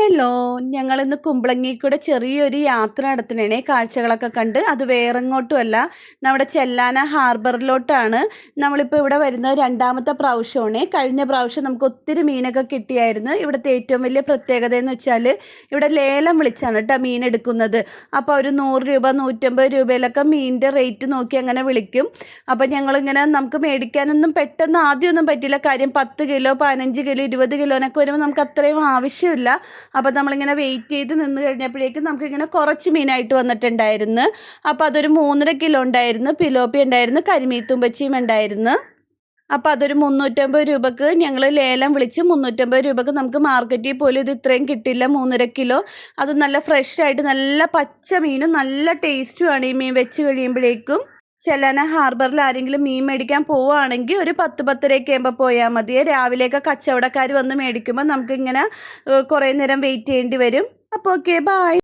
Hello, ഞങ്ങളിന്ന് കുമ്പളങ്ങി കൂടെ ചെറിയൊരു യാത്ര നടത്തുന്നതാണേ. കാഴ്ചകളൊക്കെ കണ്ട്. അത് വേറെങ്ങോട്ടുമല്ല, നമ്മുടെ ചെല്ലാന ഹാർബറിലോട്ടാണ്. നമ്മളിപ്പോൾ ഇവിടെ വരുന്നത് രണ്ടാമത്തെ പ്രാവശ്യമാണ്. കഴിഞ്ഞ പ്രാവശ്യം നമുക്ക് ഒത്തിരി മീനൊക്കെ കിട്ടിയായിരുന്നു. ഇവിടുത്തെ ഏറ്റവും വലിയ പ്രത്യേകത എന്ന് വെച്ചാൽ ഇവിടെ ലേലം വിളിച്ചാണ് കേട്ടോ മീൻ എടുക്കുന്നത്. അപ്പോൾ ഒരു 100 രൂപ 150 രൂപയിലൊക്കെ മീനിൻ്റെ റേറ്റ് നോക്കി അങ്ങനെ വിളിക്കും. അപ്പോൾ ഞങ്ങളിങ്ങനെ നമുക്ക് മേടിക്കാനൊന്നും പെട്ടെന്ന് ആദ്യമൊന്നും പറ്റില്ല. കാര്യം 10 കിലോ 15 കിലോ 20 കിലോനൊക്കെ വരുമ്പോൾ നമുക്ക് അത്രയും ആവശ്യമില്ല. അപ്പോൾ നമ്മളിങ്ങനെ വെയിറ്റ് ചെയ്ത് നിന്ന് കഴിഞ്ഞപ്പോഴേക്കും നമുക്കിങ്ങനെ കുറച്ച് മീനായിട്ട് വന്നിട്ടുണ്ടായിരുന്നു. അപ്പോൾ അതൊരു 3.5 കിലോ ഉണ്ടായിരുന്നു. പിലോപ്പി ഉണ്ടായിരുന്നു, കരിമീത്തുമ്പച്ചിയും ഉണ്ടായിരുന്നു. അപ്പോൾ അതൊരു 350 രൂപക്ക് ഞങ്ങൾ ലേലം വിളിച്ച് 350 രൂപക്ക് നമുക്ക് മാർക്കറ്റിൽ പോലും ഇത് ഇത്രയും കിട്ടില്ല. 3.5 കിലോ അത് നല്ല ഫ്രഷ് ആയിട്ട് നല്ല പച്ച മീനും നല്ല ടേസ്റ്റുമാണ് ഈ മീൻ വെച്ച് കഴിയുമ്പോഴേക്കും. ചെല്ലാന ഹാർബറിൽ ആരെങ്കിലും മീൻ മേടിക്കാൻ പോവുകയാണെങ്കിൽ ഒരു 10-10:30 ആകുമ്പോൾ പോയാൽ മതി. രാവിലെയൊക്കെ കച്ചവടക്കാർ വന്ന് മേടിക്കുമ്പോൾ നമുക്കിങ്ങനെ കുറേ നേരം വെയിറ്റ് ചെയ്യേണ്ടി വരും. അപ്പോൾ ഓക്കെ, ബൈ.